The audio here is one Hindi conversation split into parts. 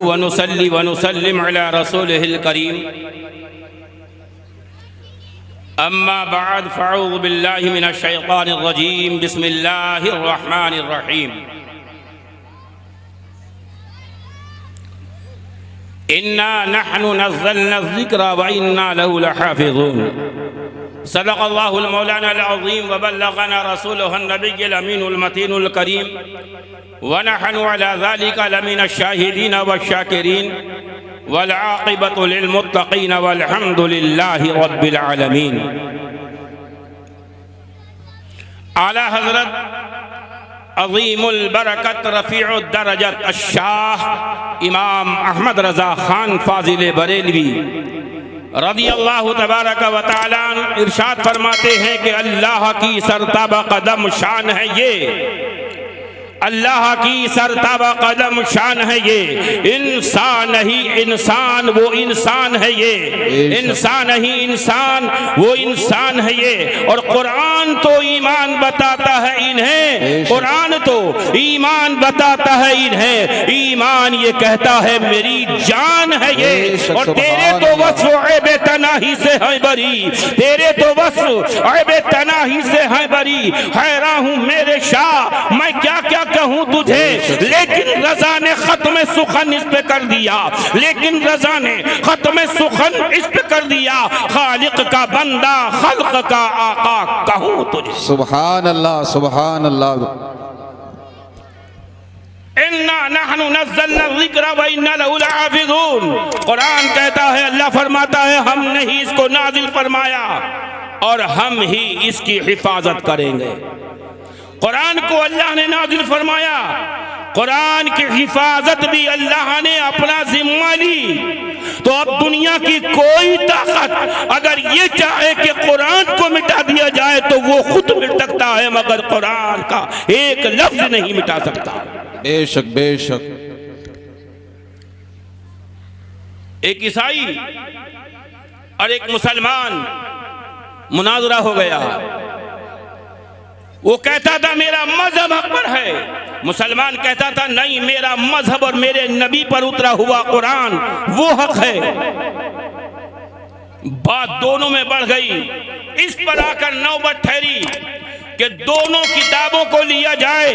वनुसल्ली वनुसल्लिम अला रसूलिहिल करीम अम्मा बाद फ़अऊज़ु बिल्लाहि मिनश शैतानिर रजीम बिस्मिल्लाहिर रहमानिर रहीम। इन्ना नहनु नज़्ज़लना ज़िक्रा व इन्ना लहु लहाफ़िज़ून। सदक़ल्लाहुल मौलानाल अज़ीम व बल्लग़ना रसूलुहुन नबिय्युल अमीनुल मतीनुल करीम व नहनु अला ज़ालिका लमिनश शाहिदीन वश्शाकिरीन वल आक़िबतु लिल मुत्तक़ीन वल्हम्दुलिल्लाहि रब्बिल आलमीन। आला हज़रत अज़ीमुल बरकत रफ़ीउद दरजत अश-शाह इमाम अहमद रज़ा खान फ़ाज़िल बरेलवी रज़ियल्लाहु तबारक व तआला इरशाद फरमाते हैं कि अल्लाह की सरताबा कदम शान है ये, अल्लाह की सरताबा कदम शान है ये। इंसान ही इंसान वो इंसान है ये, इंसान ही इंसान वो इंसान है ये। और कुरान तो ईमान बताता है इन्हें, कुरान तो ईमान बताता है इन्हें। ईमान ये कहता है मेरी जान है ये। और तेरे तो वस्फ़ ऐबे तनाही से है बरी, तेरे तो वस्फ़ ऐबे तनाही से है बरी। हैरान हूँ मेरे शाह मैं क्या क्या कहूँ तुझे, लेकिन रज़ा ने खत्म सुखन इस पे कर दिया, लेकिन रज़ा ने खत्म सुखन इस पे कर दिया। खालिक का बंदा खल्क का आका कहूँ तुझे। सुभान अल्लाह सुभान अल्लाह। इन्ना नहनु नज़्ज़लना ज़िक्रा व इन्ना लहु लहाफ़िज़ून। कुरान कहता है, अल्लाह फरमाता है हमने ही इसको नाजिल फरमाया और हम ही इसकी हिफाजत करेंगे। कुरान को अल्लाह ने नाजिल फरमाया, कुरान की हिफाजत भी अल्लाह ने अपना जिम्मा ली। तो अब दुनिया की कोई ताकत अगर ये चाहे कि कुरान को मिटा दिया जाए तो वो खुद मिट सकता है, मगर कुरान का एक लफ्ज नहीं मिटा सकता। बेशक बेशक। एक ईसाई और एक मुसलमान मुनाजरा हो गया। वो कहता था मेरा मजहब हक पर है, मुसलमान कहता था नहीं मेरा मजहब और मेरे नबी पर उतरा हुआ कुरान वो हक है। बात दोनों में बढ़ गई। इस पर आकर नौबत ठहरी कि दोनों किताबों को लिया जाए,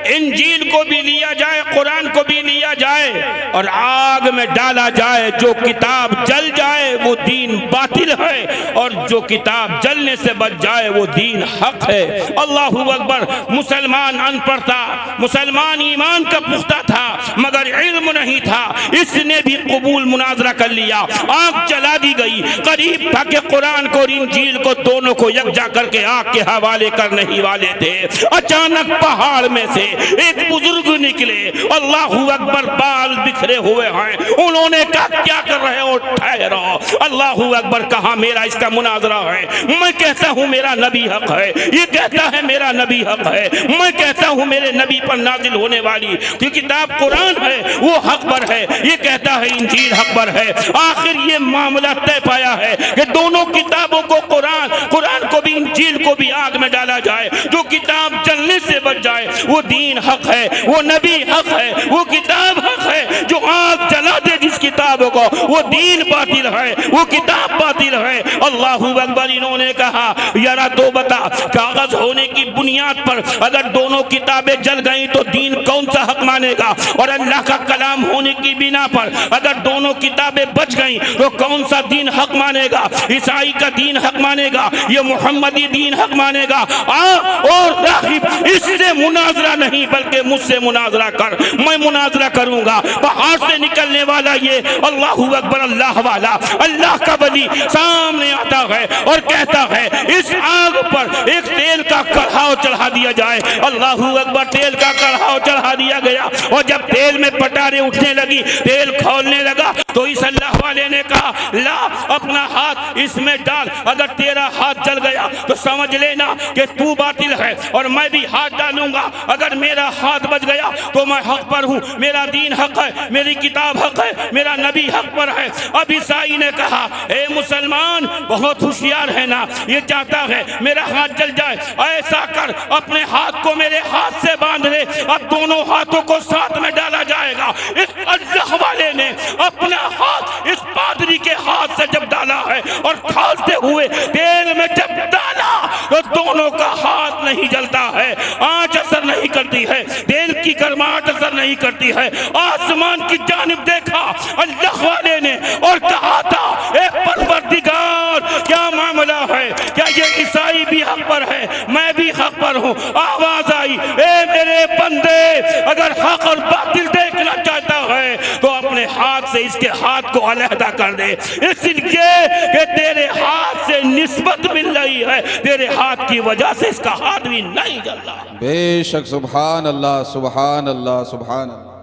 इंजील को भी लिया जाए, कुरान को भी लिया जाए और आग में डाला जाए। जो किताब जल जाए वो दीन बातिल है और जो किताब जलने से बच जाए वो दीन हक है। अल्लाहू अकबर। मुसलमान अनपढ़ था, मुसलमान ईमान का पुख्ता था मगर इल्म नहीं था, इसने भी कबूल मुनाजरा कर लिया। आग जला दी गई। करीब था कि कुरान को और इंजील को दोनों को यकजा करके आग के हवाले करने ही वाले थे। अचानक पहाड़ में से एक बुजुर्ग निकले, अल्लाहू अकबर, बाल बिखरे हुए हैं। उन्होंने कहा क्या कर रहे हो, ठहरो। अल्लाहू अकबर कहा मेरा इसका मुनाजरा है। मैं कहता हूँ मेरा नबी हक है, ये कहता है मेरा नबी हक है। मैं कहता हूँ मेरे नबी पर नाजिल होने वाली जो किताब कुरान है वो हक पर है, ये कहता है इंजील हक पर है। आखिर ये मामला तय पाया है कि दोनों किताबों को कुरान को भी इंजील को भी आग में डाला जाए। जो किताब जलने से बच जाए वो दीन हक है, वो नबी हक है, वो किताब हक है। जो आग जला दे जिस किताबों को वो दीन बातिल है, वो किताब बातिल है। अल्लाहू अकबर। इन्होंने कहा यारा तो बता, कागज होने की बुनियाद पर अगर दोनों किताबें जल गई तो दीन कौन सा हक मानेगा, और अल्लाह का कलाम होने की बिना पर अगर दोनों किताबें बच गई तो कौन सा दीन हक मानेगा। ईसाई का दीन हक मानेगा, ये मोहम्मदी दीन हक मानेगा। और राहिब इससे मुनाजरा नहीं बल्कि मुझसे मुनाजरा कर, मैं मुनाजरा करूंगा। पहाड़ से निकलने वाला ये अल्लाहू अकबर अल्लाह वाला अल्लाह का वली सामने आता है और कहता है इस आग पर एक तेल का कढ़ाव चढ़ा दिया जाए। अल्लाहू अकबर। तेल का कढ़ाव चढ़ा दिया गया और जब तेल में पटारे उठने लगी, तेल खौलने लगा तो इस अल्लाह वाले ने कहा ला अपना हाथ इसमें डाल, अगर तेरा हाथ जल गया तो समझ लेना कि तू बातिल है और मैं भी हाथ डालूंगा। अगर मेरा हाथ बच गया तो मैं हक पर हूँ, मेरा दीन हक है, मेरी किताब हक है, मेरा नबी हक पर है। अब ईसाई ने कहा ए मुसलमान बहुत होशियार है ना, ये चाहता है मेरा हाथ जल जाए। ऐसा कर अपने हाथ को मेरे हाथ से बांध ले, अब दोनों हाथों को साथ में डाला जाएगा। इस अल्लाह ने अपना हाथ इस पादरी के हाथ से जब डाला है और खालते हुए तेल में जब डाला तो दोनों का हाथ नहीं जलता है, आंच असर नहीं करती है, तेल की गर्माहट असर नहीं करती है। आसमान की जानिब देखा अल्लाह वाले ने और कहा था, ए परवरदिगार क्या मामला है, क्या ये ईसाई भी हक पर है, मैं भी हक पर हूँ। आवाज आई, ए मेरे बंदे, अगर हक और बातिल देखना चाहता है तो अपने हाथ से इसके हाथ को अलहदा कर दे, इसलिए कि तेरे हाथ से निस्बत मिल रही है, तेरे हाथ की वजह से इसका हाथ भी नहीं जल रहा। बेशक सुभान अल्लाह सुभान अल्लाह सुभान अल्लाह।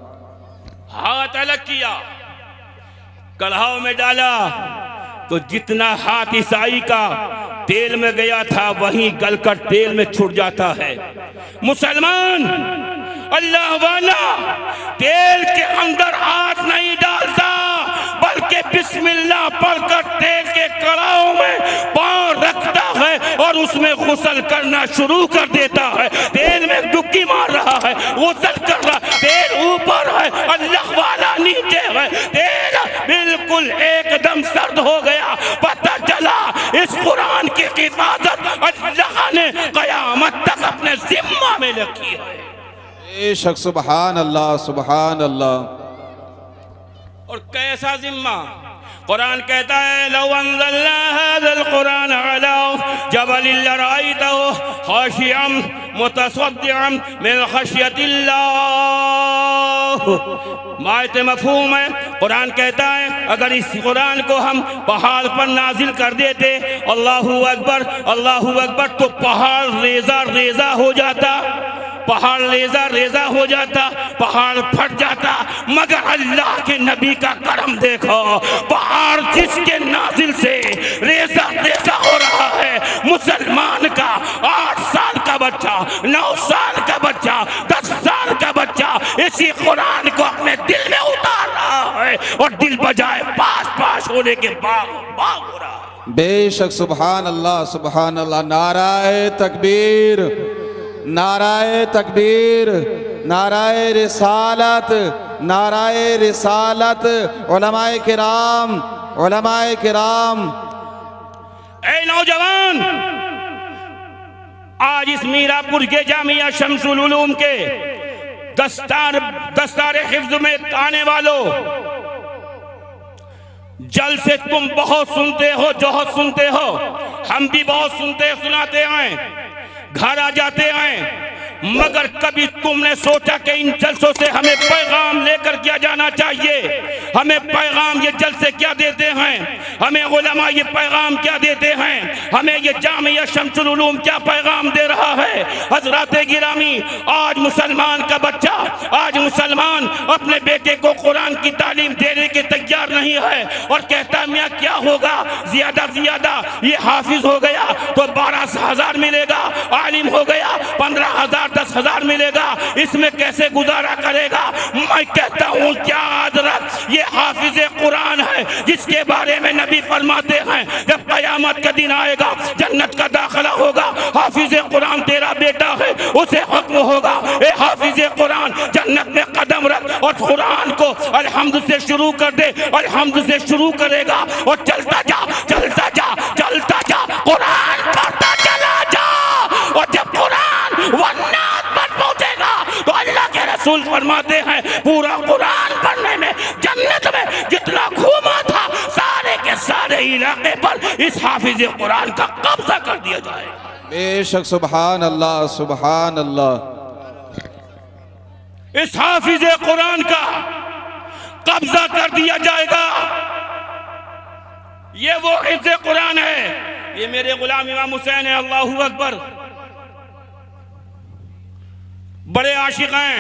हाथ अलग किया, कढ़ाव में डाला तो जितना हाथ ईसाई का तेल में गया था वहीं गलकर तेल में छूट जाता है। मुसलमान अल्लाह वाला तेल के अंदर हाथ नहीं डालता, बल्कि बिस्मिल्लाह पढ़कर तेल के कड़ाव में पांव रखता है और उसमें गुस्ल करना शुरू कर देता है। तेल में डुबकी मार रहा है, गुस्ल कर रहा, तेल ऊपर है, अल्लाह वाला नीचे है, तेल बिल्कुल एकदम सर्द हो गया। पता चला इस कुरान की हिफाजत अल्लाह ने कयामत तक अपने जिम्मा में रखी है। बेशक सुभान अल्लाह सुभान अल्लाह। और कैसा जिम्मा? कुरान कहता है, लौ अंज़लना हाज़ल कुरान अला जबलिन लरअयतहु खाशिअन मुतसद्दिअन मिन खश्यतिल्लाह। मायत मफ़हूम है। कुरान कहता है अगर इस कुरान को हम पहाड़ पर नाजिल कर देते, अल्लाहू अकबर, तो पहाड़ रेजा रेजा हो जाता, पहाड़ रेजा रेजा हो जाता, पहाड़ फट जाता। मगर अल्लाह के नबी का करम देखो, पहाड़ जिसके नाजिल से रेजा रेजा हो रहा है, मुसलमान का 8 साल का बच्चा, 9 साल का बच्चा, 10 साल का बच्चा इसी कुरान को अपने दिल में उतार रहा है और दिल बजाए पास होने के बाग हो रहा है। बेशक सुभान अल्लाह सुभान अल्लाह। नाराए तकबीर, नाराए तकबीर, नाराए रिसालत, नाराए रिसालत। उलमाए किराम, उलमाए किराम। ऐ नौजवान, आज इस मीरापुर के जामिया शम्सुल उलूम के दस्तार हिफ्ज में आने वालों, जल से तुम बहुत सुनते हो, जोहत सुनते हो, हम भी बहुत सुनते सुनाते हैं, घर आ जाते हैं, मगर कभी तुमने सोचा कि इन जलसों से हमें पैगाम लेकर क्या जाना चाहिए? हमें पैगाम ये जलसे क्या देते हैं? हमें उलमा ये पैगाम क्या देते हैं? हमें ये जामिया शम्सुल उलूम क्या पैगाम दे रहा है? हजरात गिरामी, आज मुसलमान का बच्चा, आज मुसलमान अपने बेटे को कुरान की तालीम देने के तैयार नहीं है और कहता है मियाँ क्या होगा, ज्यादा ज्यादा ये हाफिज हो गया तो 12,000 मिलेगा, आलिम हो गया 15,000 10,000 मिलेगा, इसमें कैसे गुजारा करेगा? मैं कहता हूँ याद रख, ये हाफिज कुरान है जिसके बारे में नबी फरमाते हैं जब कयामत का दिन आएगा जन्नत का दाखिला होगा। हाफिज कुरान तेरा बेटा है, उसे हुक्म होगा, ए हाफिज कुरान जन्नत में कदम रख और कुरान को अल्हम्द से शुरू कर दे। अल्हम्द से शुरू करेगा और चलता जा, चलता जा, चलता जा, कुरान पढ़ता चला जा। और जब कुरान वन्नात पर पहुंचेगा तो अल्लाह के रसूल फरमाते हैं पूरा कुरान पढ़ने में जन्नत में जितना घूमा था सारे के सारे इलाके पर इस हाफिज कुरान का कब्जा कर दिया जाएगा। बेशक सुभान अल्लाह सुभान अल्लाह। इस हाफिज कुरान का कब्जा कर दिया जाएगा। ये वो हिफ्ज़ कुरान है, ये मेरे गुलाम इमाम हुसैन है, अल्लाहू अकबर। बड़े आशिक हैं,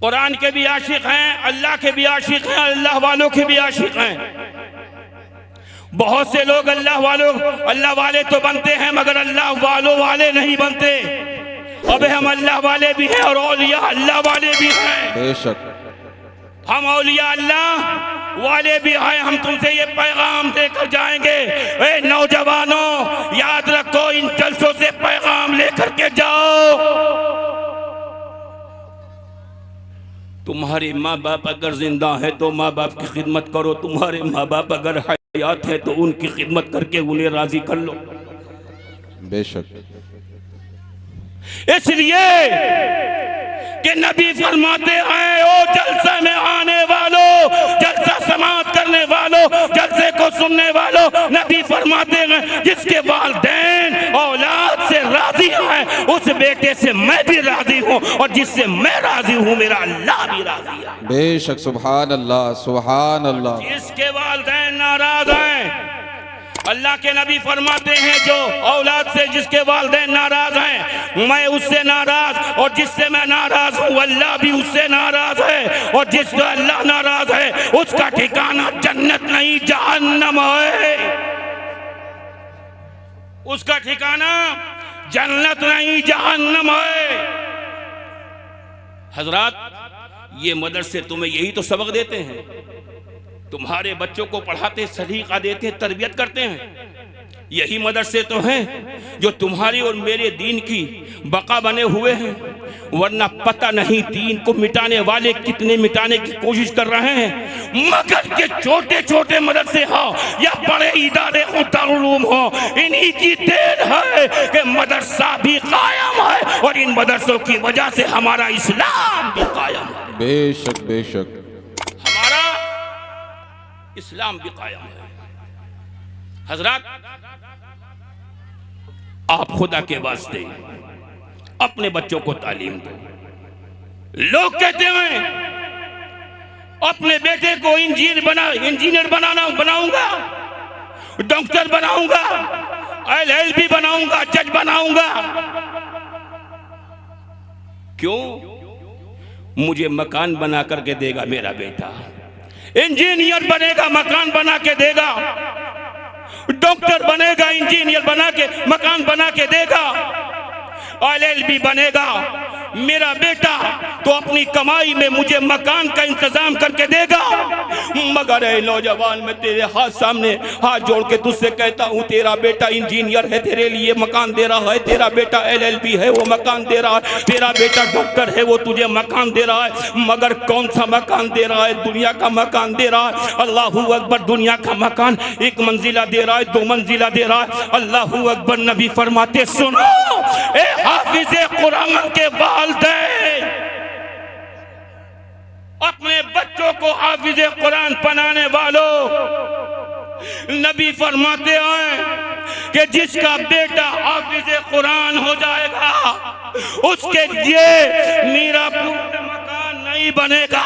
कुरान के भी आशिक हैं, अल्लाह के भी आशिक हैं, अल्लाह वालों के भी आशिक हैं। बहुत से लोग अल्लाह वाले तो बनते हैं मगर अल्लाह वालों वाले नहीं बनते। अबे हम अल्लाह वाले भी हैं और औलिया अल्लाह वाले भी हैं। बेशक हम औलिया अल्लाह वाले भी हैं। हम तुमसे ये पैगाम देकर जाएंगे, ए नौजवानों याद रखो, इन जलसों से पैगाम लेकर के जाओ। तुम्हारे माँ बाप अगर जिंदा है तो माँ बाप की खिदमत करो, तुम्हारे माँ बाप अगर हयात है तो उनकी खिदमत करके उन्हें राजी कर लो। बेशक। इसलिए कि नबी फरमाते हैं, ओ जलसा में आने वालों, जलसा समाअत करने वालों, जलसे को सुनने वालों, नबी फरमाते हैं जिसके वालिदैन औलाद से राजी हैं उस बेटे से मैं भी राजी हूँ, और जिससे मैं राजी हूँ मेरा अल्लाह भी राजी है। बेशक। सुभान अल्लाह, सुभान अल्लाह। जिसके वालिदैन नाराज हैं, अल्लाह के नबी फरमाते हैं जो औलाद से जिसके वालिदैन नाराज हैं मैं उससे नाराज, और जिससे मैं नाराज हूँ अल्लाह भी उससे नाराज है, और जिससे अल्लाह नाराज है उसका ठिकाना जन्नत नहीं जहन्नम है, उसका ठिकाना जन्नत नहीं जहन्नम है। हजरात, ये मदरसे तुम्हें यही तो सबक देते हैं, तुम्हारे बच्चों को पढ़ाते, सलीका देते, तरबियत करते हैं। यही मदरसे तो हैं जो तुम्हारी और मेरे दीन की बका बने हुए हैं, वरना पता नहीं दीन को मिटाने वाले कितने मिटाने की कोशिश कर रहे हैं। मगर के छोटे छोटे मदरसे हो या बड़े इदारे हो, दारुल उलूम हो, इन्हीं की देन है कि मदरसा भी कायम है, और इन मदरसों की वजह से हमारा इस्लाम भी कायम है। बेशक बेशक। हमारा इस्लाम भी कायम है। हजरात, आप खुदा के वास्ते अपने बच्चों को तालीम दो। लोग कहते हैं अपने बेटे को इंजीनियर बनाऊंगा, डॉक्टर बनाऊंगा, LLB बनाऊंगा, जज बनाऊंगा। क्यों? मुझे मकान बना करके देगा मेरा बेटा, इंजीनियर बनेगा, मकान बना के देगा, डॉक्टर बनेगा, इंजीनियर बना के मकान बना के देगा, LLB बनेगा मेरा बेटा तो अपनी कमाई में मुझे मकान का इंतजाम करके देगा। मगर ए नौजवान, मैं तेरे सामने हाथ जोड़ के तुझसे कहता हूँ, तेरा बेटा इंजीनियर है, तेरे लिए मकान दे रहा है, तेरा बेटा LLB है, वो मकान दे रहा है, तेरा बेटा डॉक्टर है, वो तुझे मकान दे रहा है। मगर कौन सा मकान दे रहा है? दुनिया का मकान दे रहा है। अल्लाहू अकबर। दुनिया का मकान 1 मंजिला दे रहा है, 2 मंजिला दे रहा है। अल्लाहू अकबर। नबी फरमाते, सुनो ए हाफिज़े कुरान के वालिदैन, अपने बच्चों को हाफिज़े कुरान बनाने वालों, नबी फरमाते हैं कि जिसका बेटा हाफिज़े कुरान हो जाएगा उसके लिए मीरापुर में मकान नहीं बनेगा,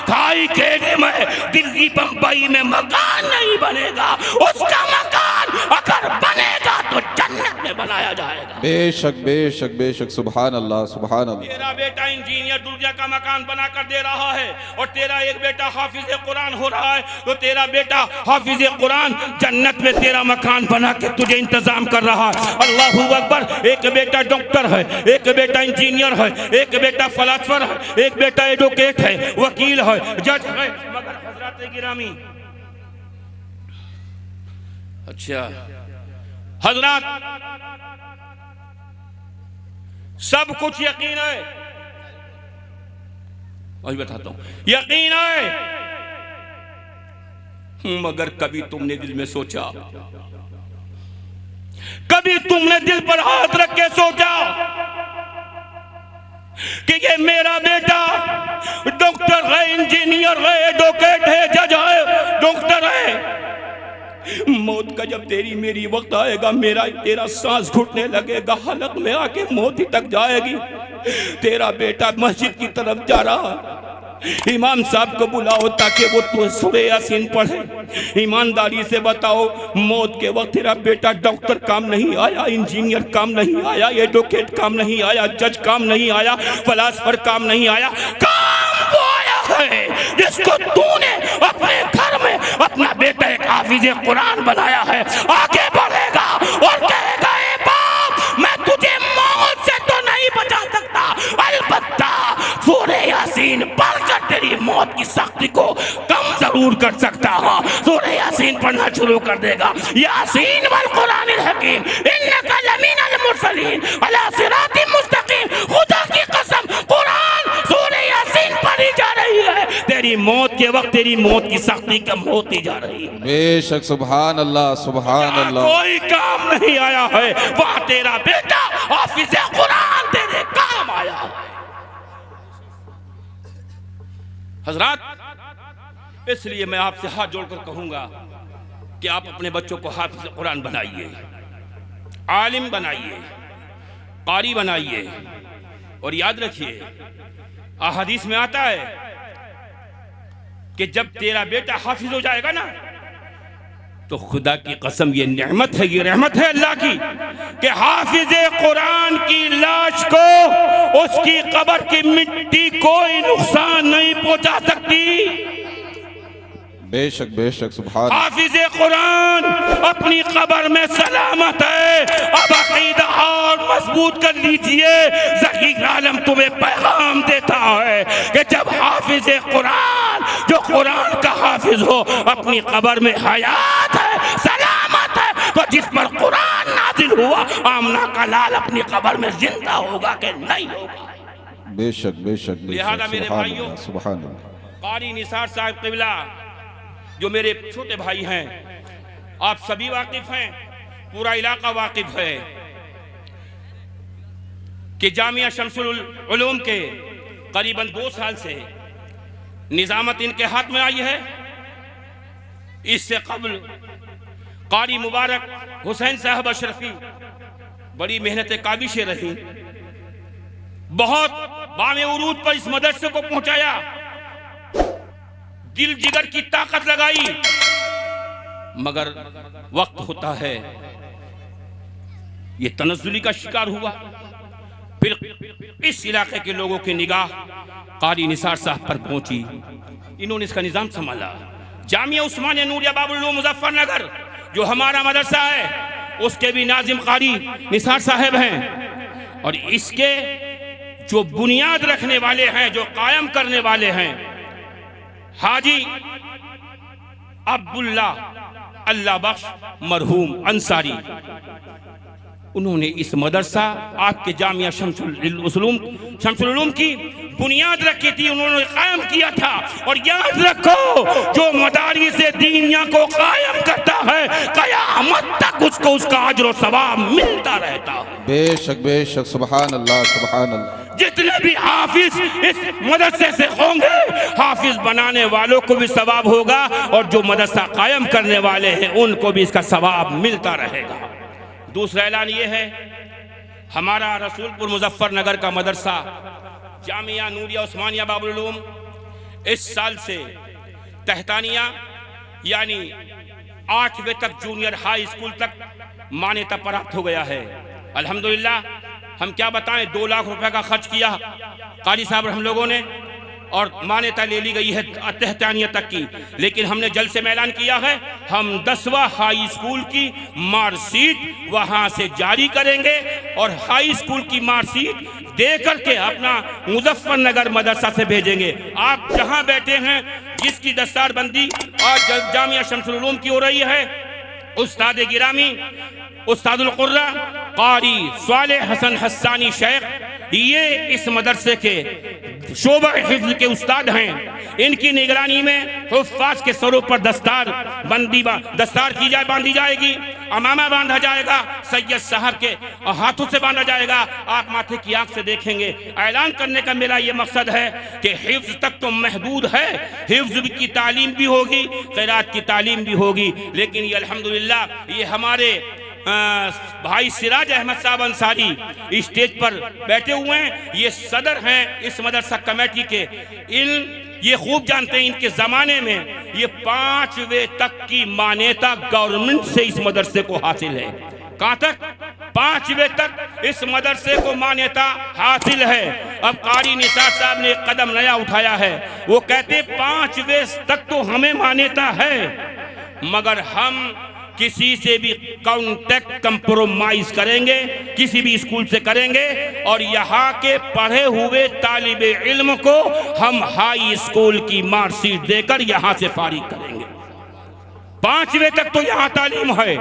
खाई खेड़ी में, दिल्ली बंबई में मकान नहीं बनेगा। उसका मकान अगर बनेगा तो जन्नत में बनाया जाएगा। बेशक बेशक बेशक। सुभान अल्लाह, सुभान अल्लाह। तेरा बेटा इंजीनियर दुनिया का मकान बना कर दे रहा है, और तेरा एक बेटा हाफिज़े कुरान हो रहा है, तो तेरा बेटा हाफिज़े कुरान जन्नत में तेरा मकान बना के तुझे इंतजाम कर रहा है। अल्लाहू अकबर। एक बेटा डॉक्टर है, एक बेटा इंजीनियर है, एक बेटा फलासफर है, एक बेटा एडवोकेट है, वकील है, जज है। मगर हजरत गिरामी, अच्छा हजरत, सब कुछ यकीन है, वही बताता हूं, यकीन है, मगर कभी तुमने दिल में सोचा, कभी तुमने दिल पर हाथ रख के सोचा कि ये मेरा बेटा डॉक्टर है, इंजीनियर है, एडवोकेट है, जज है, डॉक्टर है, मौत का जब तेरी मेरी वक्त आएगा, मेरा तेरा सांस घुटने लगेगा, हलक में आके मौत ही तक जाएगी। तेरा बेटा मस्जिद की तरफ जा रहा, इमाम साहब को बुलाओ ताकि वो तो सूरे यासीन पढ़े। ईमानदारी से बताओ, मौत के वक्त तेरा बेटा डॉक्टर काम नहीं आया, इंजीनियर काम नहीं आया, एडवोकेट काम नहीं आया, जज काम नहीं आया, फलासफर काम नहीं आया, काम वो आया है जिसको तूने अपने घर में अपना बेटा एक हाफिज़े कुरान बनाया है। आगे बढ़ेगा और कहेगा, ए बाप, मैं तुझे मौत से तो नहीं बचा सकता, अलबत्ता सूरे यासीन पढ़कर तेरी मौत की सख्ती को कम जरूर कर सकता हूं। सूरे यासीन पढ़ना शुरू कर देगा। यासीन वल कुरानिल हकीम इन्नका लमीनल मुरसलीन अला सिरातिम मुस्तकीम। खुदा की कसम, कुरान सूरे यासीन पढ़ी जा रही तेरी मौत के वक्त तेरी मौत की सख्ती कम होती जा रही है। बेशक सुभान अल्लाह सुभान अल्लाह। कोई काम नहीं आया है, वह तेरा बेटा हाफिज कुरान तेरे काम आया है। हजरात, इसलिए मैं आपसे हाथ जोड़कर कहूंगा कि आप अपने बच्चों को हाफिज कुरान बनाइए, आलिम बनाइए, कारी बनाइए। और याद रखिए, अहादीस में आता है कि जब तेरा बेटा हाफिज हो जाएगा ना, तो खुदा की कसम ये नेमत है, ये रहमत है अल्लाह की, कि हाफिज कुरान की लाश को उसकी कब्र की मिट्टी कोई नुकसान नहीं पहुंचा सकती। बेशक बेशक सुभान। हाफिज कुरान अपनी कब्र में सलामत है। अब अकीदा और मजबूत कर लीजिए, ज़कीर आलम तुम्हें पैगाम देता है कि जब हाफिज कुरान, जो कुरान का हाफिज हो, अपनी कब्र में हयात है, सलामत है, तो जिस पर कुरान नाजिल हुआ, आमना का लाल अपनी कब्र में जिंदा होगा कि नहीं होगा? बेशक बेशक। लिहाजा मेरे भाइयों, सुभान कारी निसार साहब क़िबला जो मेरे छोटे भाई हैं, आप सभी वाकिफ हैं, पूरा इलाका वाकिफ है कि जामिया शमसुल उलूम के करीबन 2 साल से निजामत इनके हाथ में आई है। इससे कबल कारी मुबारक हुसैन साहब अशरफी बड़ी मेहनत काबिशें रही, बहुत बामे उरूज पर इस मदरसे को पहुंचाया, दिल जिगर की ताकत लगाई, मगर वक्त होता है ये तनज़्ज़ुली का शिकार हुआ। फिर इस इलाके के लोगों की निगाह कारी निसार साहब पर पहुंची, इन्होंने इसका निजाम संभाला। जामिया उस्मानिया नूरिया बाबुल उलूम मुजफ्फरनगर जो हमारा मदरसा है, उसके भी नाजिम कारी निसार साहब हैं, और इसके जो बुनियाद रखने वाले हैं, जो कायम करने वाले हैं, हाजी अब्दुल्ला अल्लाह बख्श मरहूम अंसारी, उन्होंने इस मदरसा आपके जामिया शमसुल उलूम की बुनियाद रखी थी, उन्होंने कायम किया था। और याद रखो, जो मदारिस दीनिया को कायम करता है, कयामत तक उसको उसका अजर और सवाब मिलता रहता है। बेशक बेशक सुभान अल्लाह सुभान अल्लाह। जितने भी हाफिज इस मदरसे से होंगे, हाफिज बनाने वालों को भी सवाब होगा, और जो मदरसा कायम करने वाले हैं उनको भी इसका सवाब मिलता रहेगा। दूसरा ऐलान ये है, हमारा रसूलपुर मुजफ्फरनगर का मदरसा जामिया नूरिया उस्मानिया बाबुल उलूम इस साल से तहतानिया यानी 8वीं तक जूनियर हाई स्कूल तक मान्यता प्राप्त हो गया है। अल्हम्दुलिल्लाह, हम क्या बताएं, 2 लाख रुपए का खर्च किया कारी साहब हम लोगों ने, और मान्यता ले ली गई है तहतानिया तक की। लेकिन हमने जल्द से ऐलान किया है, हम 10वां हाई स्कूल की मार्कशीट वहां से जारी करेंगे, और हाई स्कूल की मार्कशीट दे करके अपना मुजफ्फरनगर मदरसा से भेजेंगे। आप जहां बैठे हैं, जिसकी दस्तारबंदी आज जामिया शमसुल उलूम की हो रही है, उस्ताद गिरामी उस्तादुल कुर्रा कारी सालेह हसन हस्सानी शेख, ये इस मदरसे के शोबा हिफ्ज़ के उस्ताद हैं। इनकी निगरानी में हुफ़्फ़ाज़ के सरों पर दस्तार बांधी जाएगी, अमामा बांधा जाएगा, सैयद साहब के हाथों से बांधा जाएगा। आप माथे की आंख से देखेंगे। ऐलान करने का मेरा ये मकसद है कि हिफ्ज़ तक तो महदूद है, हिफ्ज़ की तालीम भी होगी, क़िराअत की तालीम भी होगी, लेकिन ये अल्हम्दुलिल्लाह ये हमारे भाई सिराज अहमद साहब अंसारी स्टेज पर बैठे हुए हैं। ये सदर हैं इस मदरसा कमेटी के। ये खूब जानते हैं, इनके ज़माने में ये 5वीं तक की मान्यता गवर्नमेंट से इस मदरसे को हासिल है। कहाँ तक? 5वीं तक इस मदरसे को मान्यता हासिल है। अब कारी निसार साहब ने एक कदम नया उठाया है। वो कहते 5वीं तक तो हमें मान्यता है, मगर हम किसी से भी कॉन्टेक्ट कंप्रोमाइज करेंगे, किसी भी स्कूल से करेंगे, और यहाँ के पढ़े हुए तालिबे इल्म को हम हाई स्कूल की मार्कशीट देकर यहाँ से फारिग करेंगे। 5वीं तक तो यहाँ तालीम है,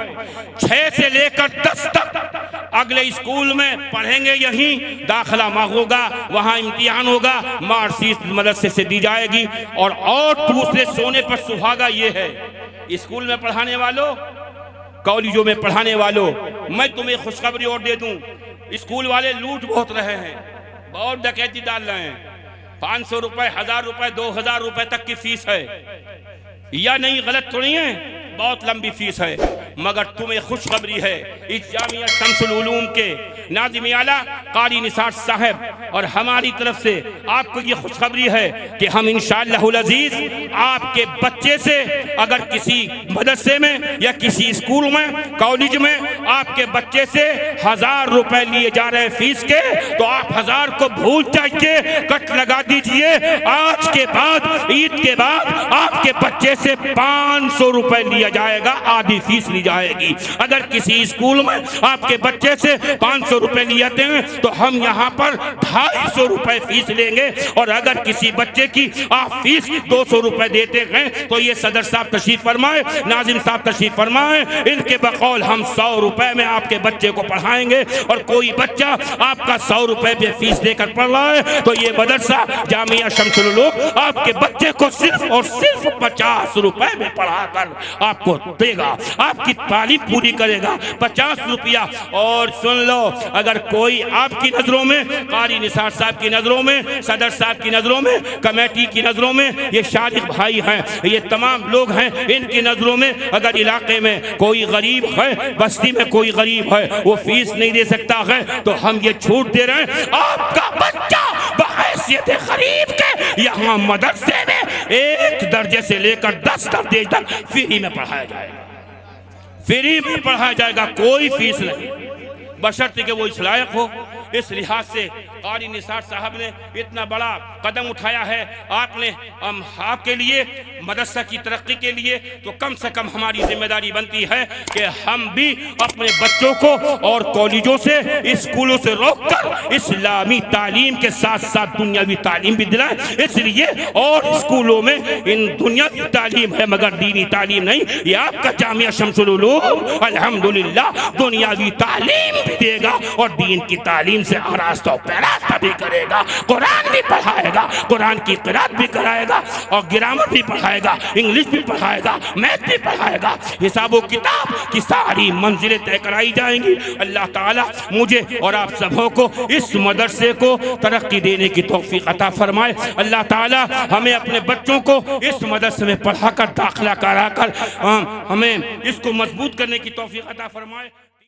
6 से लेकर 10 तक अगले स्कूल में पढ़ेंगे, यहीं दाखिला होगा, वहाँ इम्तिहान होगा, मार्कशीट मदरसे से दी जाएगी। और दूसरे सोने पर सुहागा ये है, स्कूल में पढ़ाने वालों, कॉलेजों में पढ़ाने वालों, मैं तुम्हें खुशखबरी और दे दूं, स्कूल वाले लूट बहुत रहे हैं, बहुत डकैती डाल रहे हैं। 500 रुपए, 1000 रुपए, 2000 रुपए तक की फीस है, या नहीं? गलत तो नहीं है, बहुत लंबी फीस है। मगर तुम्हें खुशखबरी है, इस जामिया शम्सुल उलूम के नाज़िम आला कारी निसार साहब और हमारी तरफ से आपको ये खुशखबरी है कि हम इंशाअल्लाहुल अज़ीज़ आपके बच्चे से अगर किसी मदरसे में या किसी स्कूल में, कॉलेज में आपके बच्चे से 1000 रुपए लिए जा रहे हैं फीस के, तो आप 1000 को भूल जाइए, कट लगा दीजिए। आज के बाद, ईद के बाद आपके बच्चे से 500 रुपए लिया जाएगा, आधी फीस ली जाएगी। अगर किसी स्कूल में आपके बच्चे से 500 रुपए लिए हैं तो हम यहाँ पर 250 रुपए फीस लेंगे। और अगर किसी बच्चे की आप फीस 200 रुपए देते हैं तो ये सदर साहब तशरीफ फरमाए, नाजिम साहब तशरीफ फरमाए, इनके बकौल हम 100 रुपए में आपके बच्चे को पढ़ाएंगे। और कोई बच्चा आपका 100 रुपए पे फीस देकर पढ़ रहा है तो ये मदरसा जामिया शम्सुल उलूम आपके बच्चे को सिर्फ और सिर्फ 50 रुपए में पढ़ाकर आपको देगा, आपकी तालीम पूरी करेगा। 50 रुपया। और सुन लो, अगर कोई आपकी नजरों में, कारी निसार साहब की नजरों में, सदर साहब की नजरों में, कमेटी की नजरों में, ये शारिक भाई हैं, ये तमाम लोग हैं, इनकी नजरों में अगर इलाके में कोई गरीब है, बस्ती में कोई गरीब है, वो फीस नहीं दे सकता है, तो हम ये छूट दे रहे हैं, आपका बच्चा बहैसियत गरीब के यहाँ मदरसे में 1 दर्जे से लेकर 10 दर्जे तक फ्री में पढ़ाया जाएगा, फ्री में पढ़ाया जाएगा, कोई फीस नहीं, बशर्ते कि वो इस लायक हो। इस लिहाज से कारी निसार साहब ने इतना बड़ा कदम उठाया है, आपने आपके लिए, मदरसा की तरक्की के लिए, तो कम से कम हमारी जिम्मेदारी बनती है कि हम भी अपने बच्चों को और कॉलेजों से, स्कूलों से रोककर इस्लामी तालीम के साथ साथ दुनियावी तालीम भी दिलाएं। इसलिए और स्कूलों में इन दुनियावी तालीम है मगर दीनी तालीम नहीं। ये आपका जामिया शम्सुल उलूम अल्हम्दुलिल्लाह दुनियावी तालीम भी देगा और दीन की तालीम से आरास्ता पैरास्ता भी करेगा, कुरान भी पढ़ाएगा, कुरान की क़िरात भी कराएगा और ग्रामर भी पढ़ाएगा, इंग्लिश भी पढ़ाएगा, मैथ भी पढ़ाएगा। हिसाबो किताब की सारी मंजिलें तय कराई जाएंगी। अल्लाह ताला मुझे और आप सबों को इस मदरसे को तरक्की देने की तौफीक अता फरमाए। अल्लाह ताला हमें अपने बच्चों को इस मदरसे में पढ़ाकर, दाखिला कराकर हमें इसको मजबूत करने की तौफीक अता फरमाए।